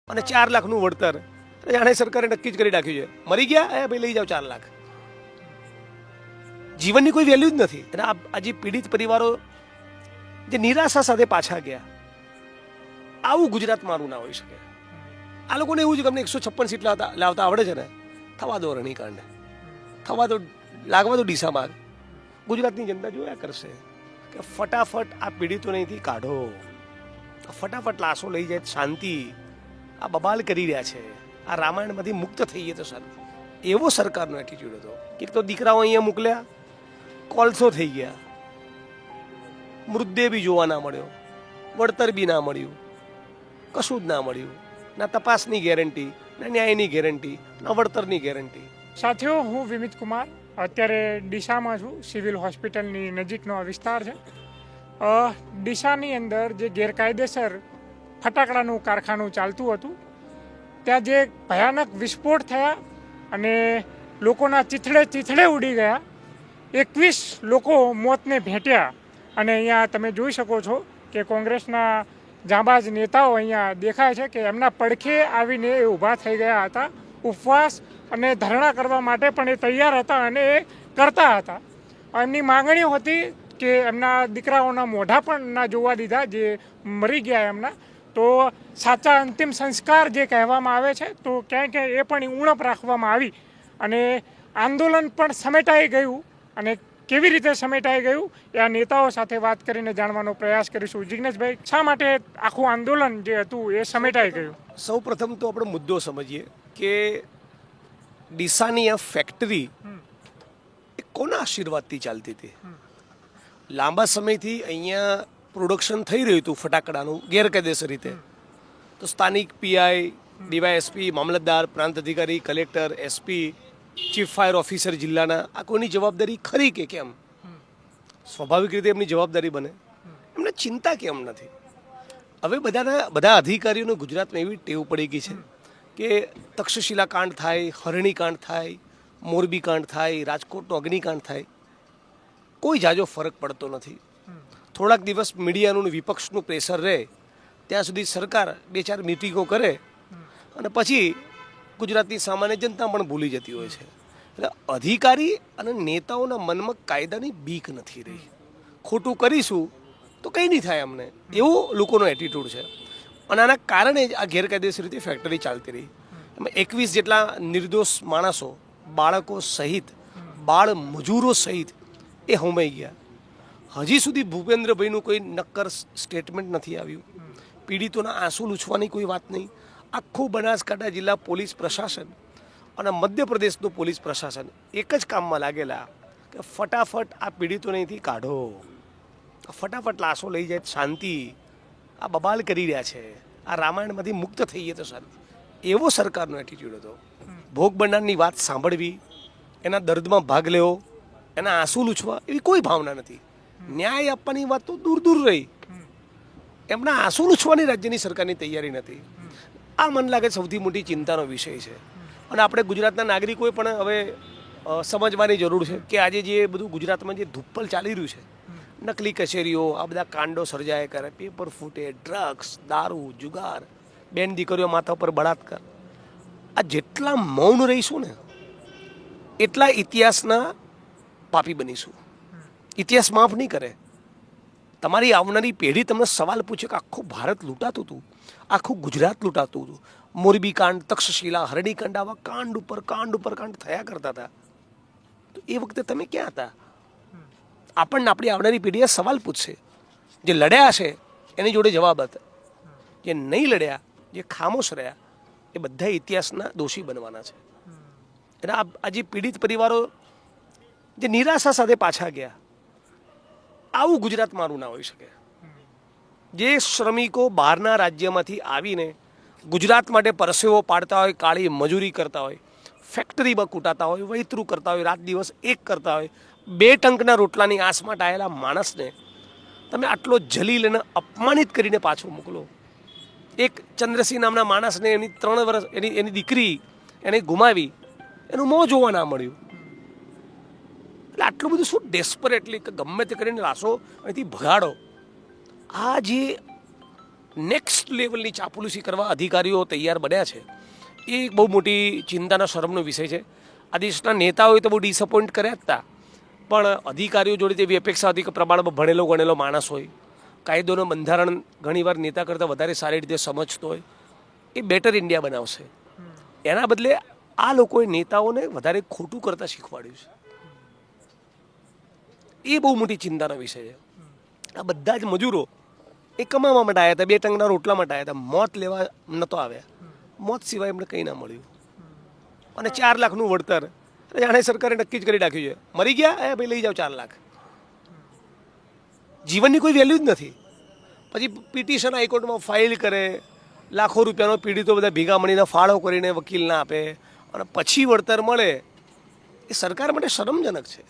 અને 4 લાખનું વળતર જાણે સરકારે નક્કી જ કરી નાખ્યું છે. મરી ગયા ભાઈ લઈ જાઓ 4 લાખ. જીવનની કોઈ વેલ્યુ જ નથી. અને આજે પીડિત પરિવારો જે નિરાશા સાથે પાછા ગયા, આવું ગુજરાત મારું ના હોઈ શકે. આ લોકોને એવું છે કે અમને 156 સીટ લાવતા આવડે છે ને, થવા દો રણીકાંડ, થવા દો, લાગવા દો ડીસામાં. ગુજરાતની જનતા જોયા કરશે કે ફટાફટ આ પીડિતોને અહીંથી કાઢો, ફટાફટ લાશો લઈ જાય શાંતિ. આ બબાલ કરી રહ્યા છે, આ રામાયણમાંથી મુક્ત થઈએ તો સારું. એવો સરકારનો એટીટ્યુડ હતો. એક તો દીકરાઓ અહીંયા મોકલ્યા, કોલસો થઈ ગયા, મૃતદેહ બી જોવા ના મળ્યો, વળતર બી ના મળ્યું, કશું જ ના મળ્યું. ના તપાસની ગેરંટી, ના ન્યાયની ગેરંટી, ના વળતરની ગેરંટી. સાથીઓ, હું વિમિત કુમાર અત્યારે ડીસામાં છું. સિવિલ હોસ્પિટલની નજીકનો આ વિસ્તાર છે. ડીસાની અંદર જે ગેરકાયદેસર ફટાકડાનું કારખાનું ચાલતું હતું, ત્યાં જે ભયાનક વિસ્ફોટ થયા અને લોકોના ચીથડે ઉડી ગયા. 21 લોકો મોતને ભેટ્યા. અને અહીંયા તમે જોઈ શકો છો કે કોંગ્રેસના જાંબાજ નેતાઓ અહીંયા દેખાય છે કે એમના પડખે આવીને એ ઊભા થઈ ગયા હતા. ઉપવાસ અને ધરણા કરવા માટે પણ એ તૈયાર હતા અને એ કરતા હતા. એમની માંગણીઓ હતી કે એમના દીકરાઓના મોઢા પણ ના જોવા દીધા જે મરી ગયા એમના. તો સાચા અંતિમ સંસ્કાર જે કહેવામાં આવે છે, તો ક્યાંય ક્યાંય એ પણ ઉણપ રાખવામાં આવી અને આંદોલન પણ સમેટાઈ ગયું. અને કેવી રીતે સમેટાઈ ગયું એ આ નેતાઓ સાથે વાત કરીને જાણવાનો પ્રયાસ કરીશું. જિગ્નેશભાઈ, શા માટે આખું આંદોલન જે હતું એ સમેટાઈ ગયું? સૌ પ્રથમ તો આપણે મુદ્દો સમજીએ કે ડીસાની આ ફેક્ટરી એ કોના આશીર્વાદથી ચાલતી હતી? લાંબા સમયથી અહીંયા પ્રોડક્શન થઈ રહ્યું હતું ફટાકડાનું ગેરકાયદેસર રીતે. તો સ્થાનિક પીઆઈ, ડીવાયએસપી, મામલતદાર, પ્રાંત અધિકારી, collector, SP, chief fire officer જિલ્લાના, આ કોઈની જવાબદારી ખરી કે કેમ? સ્વાભાવિક રીતે એમની જવાબદારી બને. એમને ચિંતા કેમ નથી? હવે બધા અધિકારીઓને ગુજરાતમાં એવી ટેવ પડી ગઈ છે કે તક્ષશિલા કાંડ થાય, હરણી કાંડ થાય, મોરબી કાંડ થાય, રાજકોટનો અગ્નિકાંડ થાય, કોઈ જાજો ફરક પડતો નથી. થોડાક દિવસ મીડિયાનું વિપક્ષનું પ્રેશર રહે ત્યાં સુધી સરકાર 2-4 મિટિંગો કરે અને પછી ગુજરાતની સામાન્ય જનતા પણ ભૂલી જતી હોય છે. એટલે અધિકારી અને નેતાઓના મનમાં કાયદાની બીક નથી રહી. ખોટું કરીશું તો કંઈ નહીં થાય અમને, એવો લોકોનો એટીટ્યૂડ છે. અને આના કારણે જ આ ગેરકાયદેસર રીતે ફેક્ટરી ચાલતી રહી. એમાં 21 જેટલા નિર્દોષ માણસો, બાળકો સહિત, બાળ મજૂરો સહિત એ હોમાઈ ગયા. હજી સુધી ભૂપેન્દ્રભાઈનું કોઈ નક્કર સ્ટેટમેન્ટ નથી આવ્યું. પીડિતોના આંસુ લૂછવાની કોઈ વાત નહીં. આખું બનાસકાંઠા જિલ્લા પોલીસ પ્રશાસન અને મધ્યપ્રદેશનું પોલીસ પ્રશાસન એક જ કામમાં લાગેલા કે ફટાફટ આ પીડિતોને અહીંથી કાઢો, ફટાફટ લાશો લઈ જાય શાંતિ. આ બબાલ કરી રહ્યા છે, આ રામાયણમાંથી મુક્ત થઈએ તો સારું. એવો સરકારનો એટીટ્યૂડ હતો. ભોગ બનનારની વાત સાંભળવી, એના દર્દમાં ભાગ લેવો, એના આંસુ લૂછવા, એવી કોઈ ભાવના નથી. ન્યાય આપવાની વાત તો દૂર દૂર રહી, એમના આંસુ લૂછવાની રાજ્યની સરકારની તૈયારી નથી. આ મને લાગે સૌથી મોટી ચિંતાનો વિષય છે. અને આપણે ગુજરાતના નાગરિકોએ પણ હવે સમજવાની જરૂર છે કે આજે જે બધું ગુજરાતમાં જે ધુપ્પલ ચાલી રહ્યું છે, નકલી કચેરીઓ, આ બધા કાંડો સર્જાય કરે, પેપર ફૂટે, ડ્રગ્સ, દારૂ, જુગાર, બેન દીકરીઓ માથા પર બળાત્કાર, આ જેટલા મૌન રહીશું ને એટલા ઇતિહાસના પાપી બનીશું. ઇતિહાસ માફ નહીં કરે. તમારી આવનારી પેઢી તમને સવાલ પૂછે કે આખું ભારત લૂંટાતું હતું, આખું ગુજરાત લૂંટાતું હતું. મોરબી કાંડ, તક્ષશિલા, હરણી કાંડ, આવા કાંડ ઉપર કાંડ થયા કરતા હતા. તો એ વખતે તમે ક્યાં હતા? આપણને આપણી આવનારી પેઢીએ સવાલ પૂછશે. જે લડ્યા છે એની જોડે જવાબ હતા, જે નહીં લડ્યા, જે ખામોશ રહ્યા, એ બધા ઇતિહાસના દોષી બનવાના છે. એટલે આજે પીડિત પરિવારો જે નિરાશા સાથે પાછા ગયા, આવું ગુજરાત મારું ના હોઈ શકે. જે શ્રમિકો બહારના રાજ્યમાંથી આવીને ગુજરાત માટે પરસેવો પાડતા હોય, કાળી મજૂરી કરતા હોય, ફેક્ટરીમાં કૂટાતા હોય, વૈતરું કરતા હોય, રાત દિવસ એક કરતા હોય, 2 ટંકના રોટલાની આસમાં ટાયેલા માણસને તમે આટલો જલીલ અને અપમાનિત કરીને પાછો મોકલો. એક ચંદ્રસિંહ નામના માણસને એની 3 વર્ષ એની દીકરી એને ગુમાવી, એનું મોં જોવા ના મળ્યું. એટલે આટલું બધું શું ડેસ્પરેટલી કે ગમે તે કરીને લાશો અહીંથી ભગાડો? આ જે નેક્સ્ટ લેવલની ચાપલુસી કરવા અધિકારીઓ તૈયાર બન્યા છે એ એક બહુ મોટી ચિંતાના શરમનો વિષય છે. આ દેશના નેતાઓએ તો બહુ ડિસઅપોઇન્ટ કર્યા જ હતા, પણ અધિકારીઓ જોડે તેવી અપેક્ષા હતી કે પ્રમાણમાં ભણેલો ગણેલો માણસ હોય, કાયદોનું બંધારણ ઘણીવાર નેતા કરતાં વધારે સારી રીતે સમજતો હોય, એ બેટર ઇન્ડિયા બનાવશે. એના બદલે આ લોકોએ નેતાઓને વધારે ખોટું કરતાં શીખવાડ્યું છે. એ બહુ મોટી ચિંતાનો વિષય છે. આ બધા જ મજૂરો એ કમાવા માટે આવ્યા હતા, બે ટંકના રોટલા માટે આવ્યા હતા, મોત લેવા નહોતો આવ્યા. મોત સિવાય એમને કંઈ ના મળ્યું. અને 4 લાખનું વળતર જાણે સરકારે નક્કી જ કરી નાખ્યું છે. મરી ગયા એ ભાઈ લઈ જાઓ 4 લાખ. જીવનની કોઈ વેલ્યુ જ નથી. પછી પિટિશન હાઈકોર્ટમાં ફાઇલ કરે, લાખો રૂપિયાનો પીડિતો બધા ભેગા મળીને ફાળો કરીને વકીલ ના આપે અને પછી વળતર મળે. એ સરકાર માટે શરમજનક છે.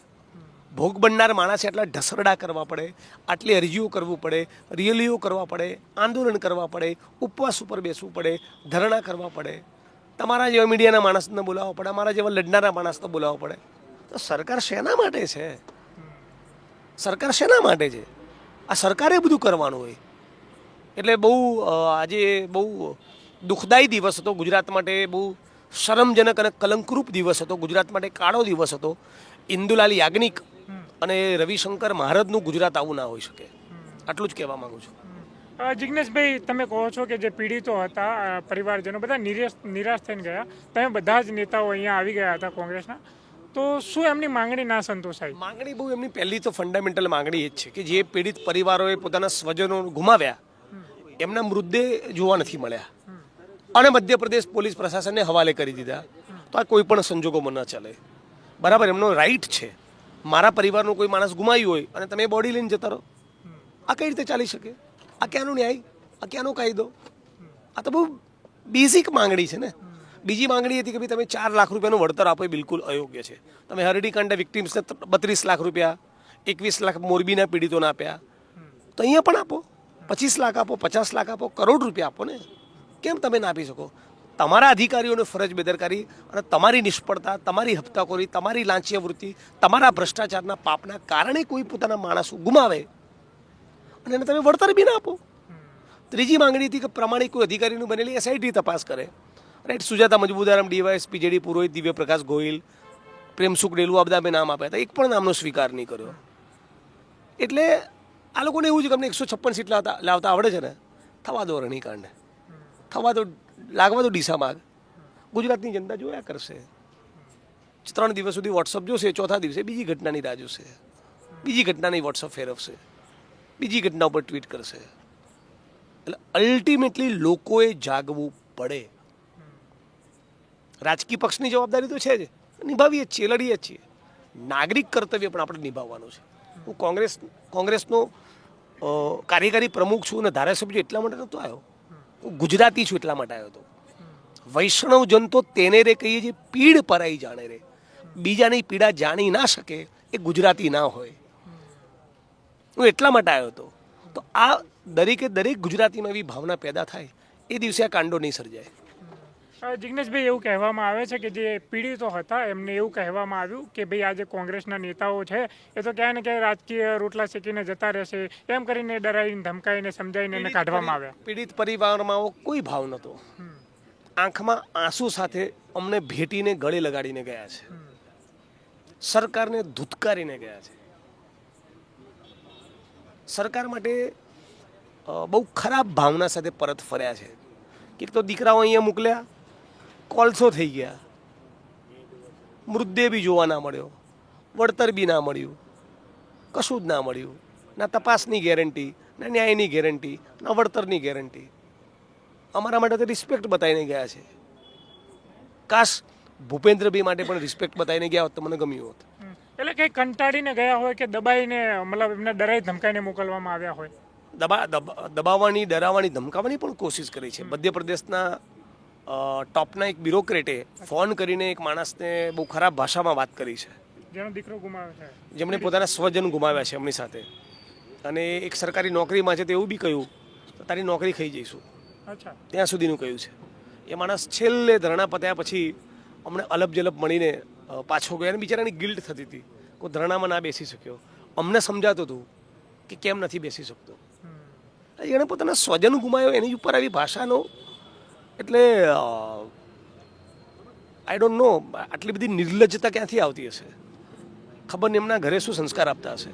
ભોગ બનનાર માણસે આટલા ઢસરડા કરવા પડે, આટલી અરજીઓ કરવું પડે, રેલીઓ કરવા પડે, આંદોલન કરવા પડે, ઉપવાસ ઉપર બેસવું પડે, ધરણા કરવા પડે, તમારા જેવા મીડિયાના માણસને બોલાવવા પડે, અમારા જેવા લડનારા માણસને બોલાવવા પડે. તો સરકાર શેના માટે છે? સરકાર શેના માટે છે? આ સરકારે બધું કરવાનું હોય. એટલે બહુ આજે બહુ દુઃખદાયી દિવસ હતો ગુજરાત માટે, બહુ શરમજનક અને કલંકરૂપ દિવસ હતો ગુજરાત માટે, કાળો દિવસ હતો. ઇન્દુલાલ યાજ્ઞિક અને રવિશંકર મહારાજનું ગુજરાત આવું ના હોઈ શકે. આટલું જ કહેવા માંગુ છું. જિગ્નેશભાઈ, તમે કહો છો કે જે પીડિતો હતા, પરિવારજનો બધા નિરાશ થઈને ગયા. તમે બધા જ નેતાઓ અહીંયા આવી ગયા હતા કોંગ્રેસના, તો શું એમની માંગણી ના સંતોષાઈ? માંગણી બહુ એમની પહેલી તો ફંડામેન્ટલ માંગણી એ જ છે કે જે પીડિત પરિવારોએ પોતાના સ્વજનો ગુમાવ્યા એમના મૃતદેહ જોવા નથી મળ્યા અને મધ્યપ્રદેશ પોલીસ પ્રશાસનને હવાલે કરી દીધા. તો આ કોઈ પણ સંજોગોમાં ન ચાલે. બરાબર, એમનો રાઈટ છે. મારા પરિવારનું કોઈ માણસ ગુમાવ્યું હોય અને તમે બોડી લઈને જતા રહો, આ કઈ રીતે ચાલી શકે? આ ક્યાંનો ન્યાય? આ ક્યાંનો કાયદો? આ તો બહુ બેઝિક માંગણી છે ને. બીજી માંગણી હતી કે ભાઈ તમે 4 લાખ રૂપિયાનું વળતર આપો, એ બિલકુલ અયોગ્ય છે. તમે હરડીકાંડના વિક્ટિમ્સને 32 લાખ રૂપિયા, 21 લાખ મોરબીના પીડિતોને આપ્યા, તો અહીંયા પણ આપો. 25 લાખ આપો, 50 લાખ આપો, કરોડ રૂપિયા આપો ને. કેમ તમે ના આપી શકો? તમારા અધિકારીઓને ફરજ બેદરકારી અને તમારી નિષ્ફળતા, તમારી હપ્તાખોરી, તમારી લાંચીય વૃત્તિ, તમારા ભ્રષ્ટાચારના પાપના કારણે કોઈ પોતાના માણસો ગુમાવે અને એને તમે વળતર બી ના આપો. ત્રીજી માંગણી હતી કે પ્રમાણિક કોઈ અધિકારીનું બનેલી એસઆઈટી તપાસ કરે. રાઈટ, સુજાતા મજબૂદારામ, ડીવાયએસપી જેડી પુરોહિત, દિવ્યપ્રકાશ ગોહિલ, પ્રેમસુખ ડેલુ, આ બધા મેં નામ આપ્યા હતા. એક પણ નામનો સ્વીકાર નહીં કર્યો. એટલે આ લોકોને એવું છે કે અમને 156 સીટ લાવતા આવડે છે ને, થવા દો રણીકાંડ, થવા દો, લાગવા દો ડીસામાં. ગુજરાતની જનતા જોયા કરશે. 3 દિવસ સુધી વોટ્સઅપ જોશે, ચોથા દિવસે બીજી ઘટનાની રાહ જોશે, બીજી ઘટનાની વોટ્સઅપ ફેરવશે, બીજી ઘટના ઉપર ટ્વીટ કરશે. એટલે અલ્ટિમેટલી લોકોએ જાગવું પડે. રાજકીય પક્ષની જવાબદારી તો છે જ, નિભાવીએ જ છીએ, લડીએ જ છીએ. નાગરિક કર્તવ્ય પણ આપણે નિભાવવાનું છે. હું કોંગ્રેસનો કાર્યકારી પ્રમુખ છું અને ધારાસભ્ય એટલા માટે નહોતો આવ્યો, હું ગુજરાતી છું એટલા માટે આવ્યો હતો. વૈષ્ણવ જન તો તેને રે કહીએ જે પીડ પરાઈ જાણે રે. બીજાની પીડા જાણી ના શકે એ ગુજરાતી ના હોય. હું એટલા માટે આવ્યો હતો. તો આ દરેકે દરેક ગુજરાતીમાં એવી ભાવના પેદા થાય એ દિવસે આ કાંડો નહીં સર્જાય. જિગ્નેશભાઈ, એવું કહેવામાં આવે છે કે જે પીડિતો હતા એમને એવું કહેવામાં આવ્યું કે ભાઈ આ જે કોંગ્રેસના નેતાઓ છે એ તો ક્યાંય ને ક્યાંય રાજકીય રોટલા શેકીને જતા રહેશે, એમ કરીને ડરાવીને ધમકાઈને સમજાવીને એને કાઢવામાં આવ્યા. પીડિત પરિવારમાં કોઈ ભાવ નહોતો. આંખમાં આંસુ સાથે અમને ભેટીને ગળે લગાડીને ગયા છે. સરકારને ધૂતકારીને ગયા છે. સરકાર માટે બહુ ખરાબ ભાવના સાથે પરત ફર્યા છે. એક તો દીકરાઓ અહીંયા મોકલ્યા, કોલસો થઈ ગયા, મૃતદેહ બી જોવા ના મળ્યો, વળતર બી ના મળ્યું, કશું જ ના મળ્યું. ના તપાસની ગેરંટી, ના ન્યાયની ગેરંટી, ના વળતરની ગેરંટી. અમારા માટે તો રિસ્પેક્ટ બતાવીને ગયા છે. કાશ ભૂપેન્દ્રભાઈ માટે પણ રિસ્પેક્ટ બતાવીને ગયા હોત તો મને ગમ્યું હોત. એટલે કંઈ કંટાળીને ગયા હોય કે દબાઈને, મતલબ એમને ડરાઈ ધમકાઈને મોકલવામાં આવ્યા હોય? દબાવવાની, ડરાવવાની, ધમકાવવાની પણ કોશિશ કરી છે. મધ્યપ્રદેશના ટોપના એક બ્યુરોક્રેટે ફોન કરીને એક માણસને બહુ ખરાબ ભાષામાં વાત કરી છે, જેનો દીકરો ગુમાવ્યો છે, જેમણે પોતાના સ્વજન ગુમાવ્યા છે એમની સાથે. અને એક સરકારી નોકરીમાં છે તો એવું બી કહ્યું તારી નોકરી ખાઈ જઈશું. અચ્છા, ત્યાં સુધીનું કહ્યું છે. એ માણસ છેલ્લે ધરણા પત્યા પછી અમને અલબ જલબ મળીને પાછો ગયો અને બિચારાની ગિલ્ટ થતી હતી કોઈ ધરણામાં ના બેસી શક્યો. અમને સમજાતું હતું કે કેમ નથી બેસી શકતો. એણે પોતાના સ્વજન ગુમાવ્યો એની ઉપર આવી ભાષાનો એટલે આઈ ડોન્ટ નો આટલી બધી નિર્લજ્જતા ક્યાંથી આવતી હશે. ખબર નહીં એમના ઘરે શું સંસ્કાર આપતા હશે.